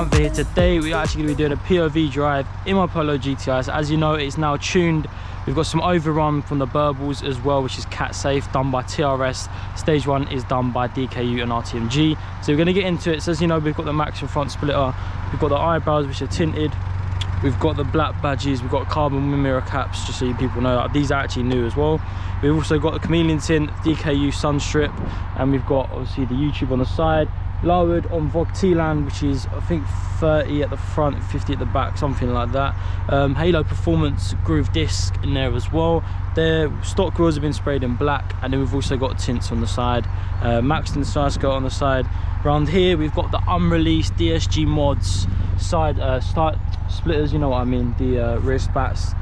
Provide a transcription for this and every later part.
Panther here. Today we're actually going to be doing a POV drive in my Polo GTI. So as you know, it's now tuned. We've got some overrun from the burbles as well, which is cat safe, done by TRS. Stage 1 is done by DKU and RTMG. So we're going to get into it. So as you know, we've got the Maxim front splitter, we've got the eyebrows which are tinted, we've got the black badges, we've got carbon mirror caps, just so you people know that these are actually new as well. We've also got the chameleon tint, DKU sun strip, and we've got obviously the YouTube on the side. Lowered on VOG T-Land, which is I think 30 at the front, 50 at the back, something like that. Halo Performance groove disc in there as well. Their stock wheels have been sprayed in black, and then we've also got tints on the side. Maxton side skirt on the side. Around here we've got the unreleased DSG mods side start splitters, you know what I mean, the rear spats.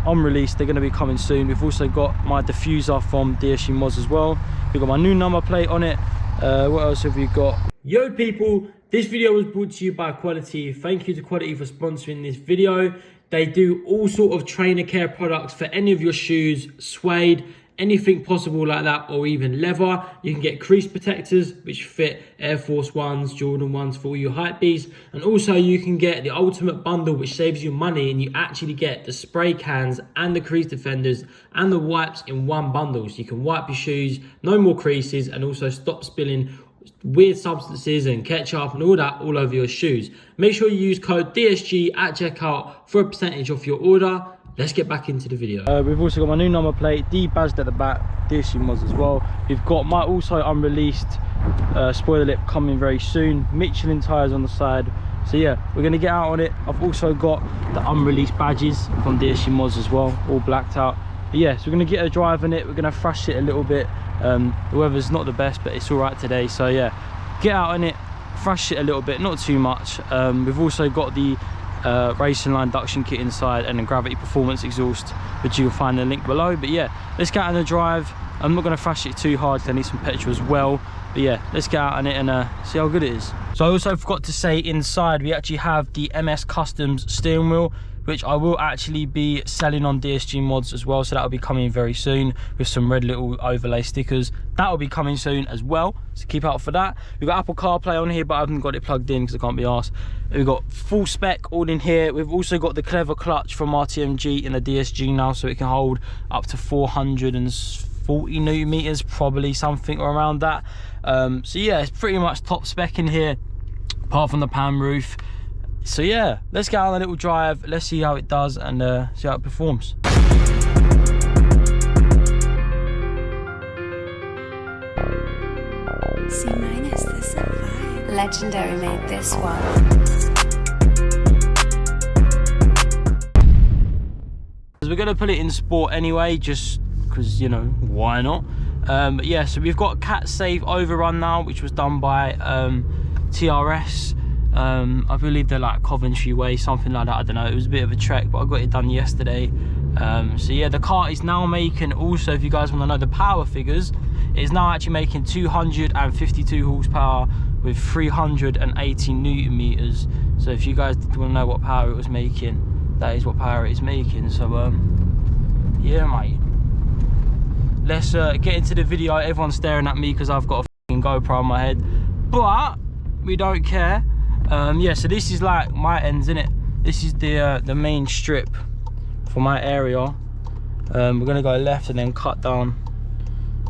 Unreleased, they're going to be coming soon. We've also got my diffuser from DSG mods as well. We've got my new number plate on it. What else have we got? Yo people, this video was brought to you by Quality. Thank you to Quality for sponsoring this video. They do all sort of trainer care products for any of your shoes, suede, anything possible like that, or even leather. You can get crease protectors which fit Air Force Ones, Jordan 1s for all you hype beasts, and also you can get the ultimate bundle which saves you money, and you actually get the spray cans and the crease defenders and the wipes in one bundle, so you can wipe your shoes, no more creases, and also stop spilling weird substances and ketchup and all that all over your shoes. Make sure you use code DSG at checkout for a percentage off your order. Let's get back into the video. We've also got my new number plate, D-badged at the back, DSG mods as well. We've got my also unreleased spoiler lip coming very soon. Michelin tyres on the side. So yeah, we're going to get out on it. I've also got the unreleased badges from DSG mods as well, all blacked out. But yeah, so we're going to get a drive on it. We're going to thrash it a little bit. The weather's not the best, but it's all right today. So yeah, get out on it, thrash it a little bit, not too much. We've also got the racing line induction kit inside, and the gravity performance exhaust, which you'll find the link below. But yeah, let's get out on the drive. I'm not going to thrash it too hard because I need some petrol as well. But yeah, let's get out on it and see how good it is. So I also forgot to say, inside we actually have the MS Customs steering wheel, which I will actually be selling on DSG mods as well. So that will be coming very soon with some red little overlay stickers. That will be coming soon as well, so keep out for that. We've got Apple CarPlay on here, but I haven't got it plugged in because I can't be arsed. We've got full spec all in here. We've also got the clever clutch from RTMG in the DSG now, so it can hold up to 440 newton meters, probably something around that. So yeah, it's pretty much top spec in here, apart from the pan roof. So yeah, let's get out on a little drive, let's see how it does, and see how it performs. C- this a vibe. Legendary made this one. We're going to put it in sport anyway, just because, you know, why not? But yeah, so we've got cat safe overrun now, which was done by TRS. I believe they're like Coventry way, something like that. I don't know, it was a bit of a trek, but I got it done yesterday. So yeah, the car is now making, also if you guys want to know the power figures, it's now actually making 252 horsepower with 380 newton meters. So if you guys want to know what power it was making, that is what power it is making. So yeah mate, let's get into the video. Everyone's staring at me because I've got a fucking GoPro on my head, but we don't care. Yeah, so this is like my ends, innit? This is the main strip for my area. We're gonna go left and then cut down,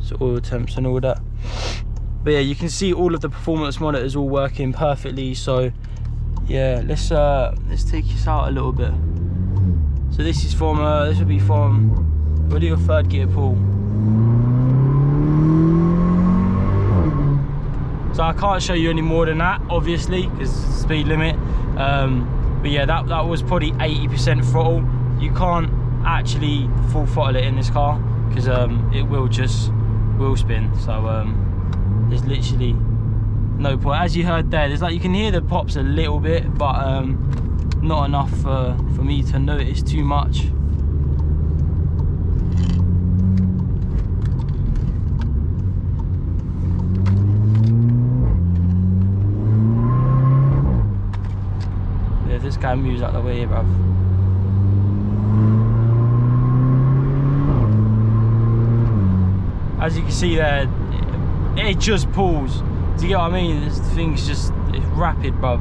so oil temps and all that. But yeah, you can see all of the performance monitors all working perfectly. So yeah, let's take this out a little bit. So this is from this will be from, we'll do a third gear pull. So I can't show you any more than that, obviously, because speed limit. But yeah, that was probably 80% throttle. You can't actually full throttle it in this car because it will just wheel spin. So there's literally no point. As you heard there, there's like, you can hear the pops a little bit, but not enough for me to notice too much. This guy moves out the way, bruv. As you can see there, it just pulls. Do you get what I mean? This thing's just, it's rapid, bruv.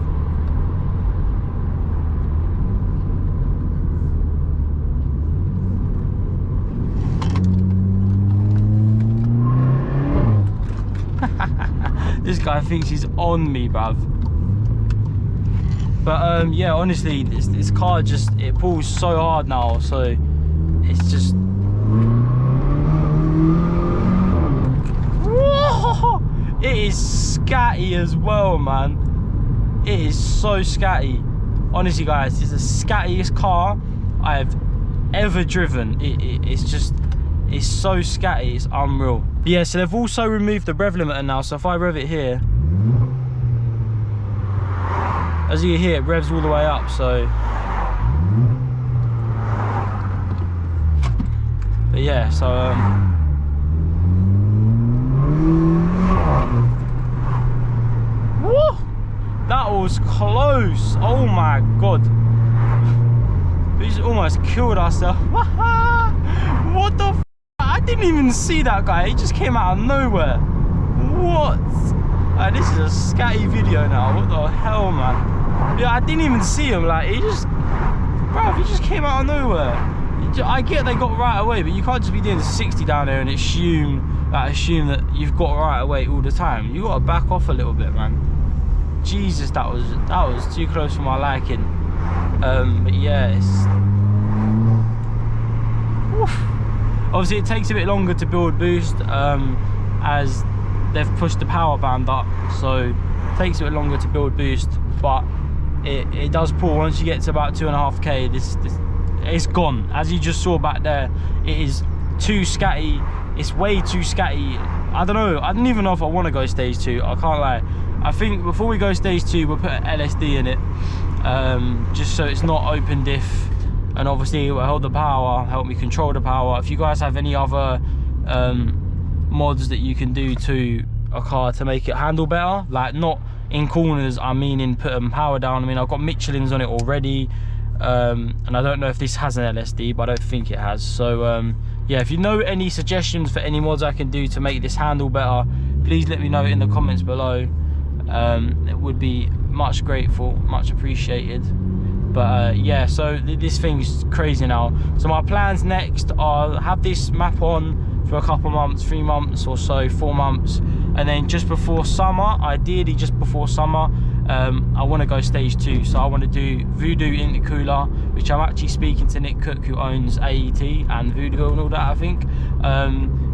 This guy thinks he's on me, bruv. But yeah, honestly, this car just, it pulls so hard now, so it's just... Whoa! It is scatty as well, man. It is so scatty. Honestly, guys, it's the scattiest car I have ever driven. It's just, it's so scatty, it's unreal. But yeah, so they've also removed the rev limiter now, so if I rev it here, as you can hear, it revs all the way up, so. But yeah, so woo! That was close. Oh my god. We just almost killed ourselves. What the f? I didn't even see that guy. He just came out of nowhere. What? This is a scatty video now. What the hell, man? Yeah, I didn't even see him. Like, he just, bruv, he just came out of nowhere. I get they got right away, but you can't just be doing 60 down there and assume that you've got right away all the time. You gotta back off a little bit, man. Jesus, that was too close for my liking. But yeah, it's... Oof. Obviously, it takes a bit longer to build boost, as they've pushed the power band up, so it takes a bit longer to build boost, but it does pull. Once you get to about 2.5k, this it's gone. As you just saw back there, it is too scatty. It's way too scatty. I don't know, I don't even know if I want to go stage 2, I can't lie. I think before we go stage 2, we'll put an LSD in it, just so it's not open diff, and obviously it will hold the power, help me control the power. If you guys have any other mods that you can do to a car to make it handle better, like not in corners, I mean in putting power down. I mean, I've got Michelin's on it already, and I don't know if this has an LSD, but I don't think it has. So yeah, if you know any suggestions for any mods I can do to make this handle better, please let me know in the comments below. It would be much grateful, much appreciated. But yeah, so this thing's crazy now. So my plans next are have this map on for a couple months, 3 months or so, 4 months, and then just before summer, ideally just before summer, I want to go stage 2. So I want to do Voodoo intercooler, which I'm actually speaking to Nick Cook, who owns AET and Voodoo and all that, I think.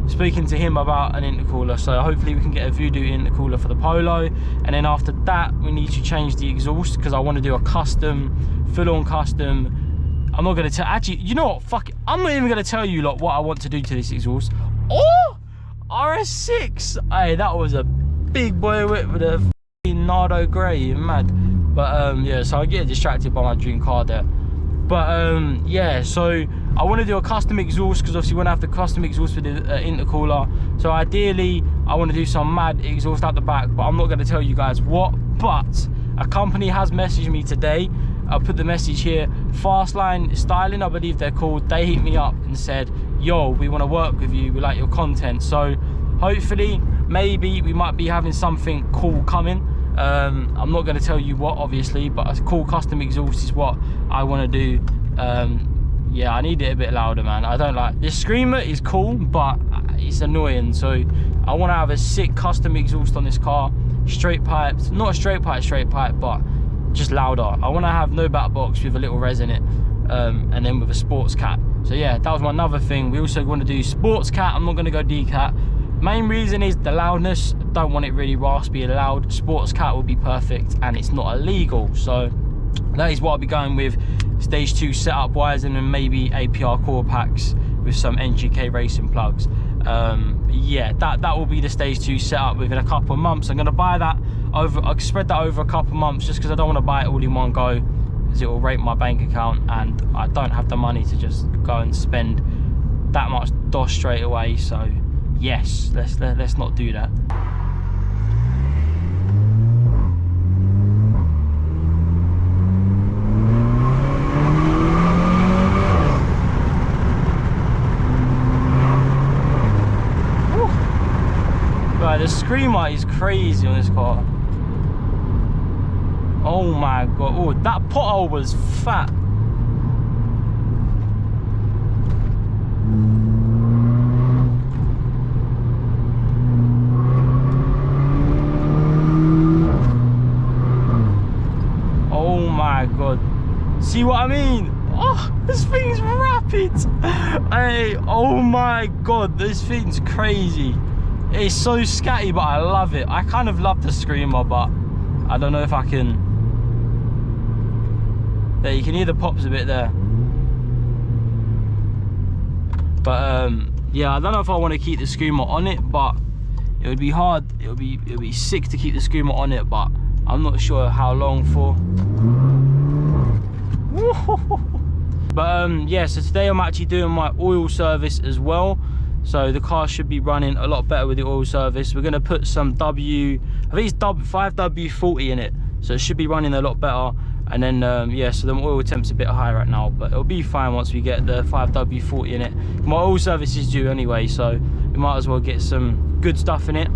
Speaking to him about an intercooler, so hopefully we can get a Voodoo intercooler for the Polo, and then after that we need to change the exhaust, because I want to do a custom, full-on custom. I'm not going to tell, actually, you know what, fuck it, I'm not even going to tell you lot what I want to do to this exhaust. Oh, RS6, hey, that was a big boy whip with a f***ing Nardo grey, you're mad. But yeah, so I get distracted by my dream car there. But yeah, so I want to do a custom exhaust, because obviously when I have the custom exhaust with the intercooler, so ideally I want to do some mad exhaust out the back, but I'm not going to tell you guys what. But a company has messaged me today. I'll put the message here, Fastline Styling, I believe they're called. They hit me up and said, yo, we want to work with you, we like your content. So hopefully, maybe we might be having something cool coming. I'm not going to tell you what, obviously, but a cool custom exhaust is what I want to do. Yeah, I need it a bit louder, man. I don't like this screamer is cool, but it's annoying. So I want to have a sick custom exhaust on this car, straight pipes, not a straight pipe, but just louder. I want to have no back box with a little res in it, and then with a sports cat. So yeah, that was my another thing. We also want to do sports cat. I'm not going to go D-cat. Main reason is the loudness. Don't want it really raspy and loud. Sports cat will be perfect, and it's not illegal. So that is what I'll be going with stage 2 setup wise, and then maybe APR core packs with some NGK racing plugs. Yeah, that will be the stage 2 setup within a couple of months. I'm going to buy that over, I'll spread that over a couple of months, just because I don't want to buy it all in one go, because it will rape my bank account, and I don't have the money to just go and spend that much DOS straight away. So yes, let's not do that. Right, the screamer is crazy on this car. Oh my god, oh, that pothole was fat. Oh my god. See what I mean? Oh, this thing's rapid. Hey, oh my god, this thing's crazy. It's so scatty, but I love it. I kind of love the Screamer, but I don't know if I can. There, you can hear the pops a bit there. But yeah, I don't know if I want to keep the Screamer on it, but it would be hard. It would be sick to keep the Screamer on it, but I'm not sure how long for. But yeah, so today I'm actually doing my oil service as well. So the car should be running a lot better with the oil service. We're going to put some I think it's 5W40 in it, so it should be running a lot better. And then yeah, so the oil temp's a bit high right now, but it'll be fine once we get the 5W40 in it. My oil service is due anyway, so we might as well get some good stuff in it.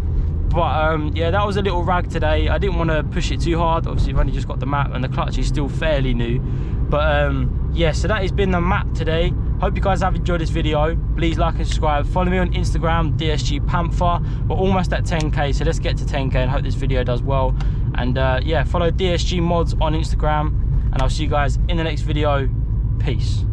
But yeah, that was a little rag today. I didn't want to push it too hard. Obviously I've only just got the map and the clutch is still fairly new. But yeah, so that has been the map today. Hope you guys have enjoyed this video. Please like and subscribe. Follow me on Instagram, DSG Panther. We're almost at 10k, so let's get to 10k and hope this video does well. And yeah, follow DSG Mods on Instagram, and I'll see you guys in the next video. Peace.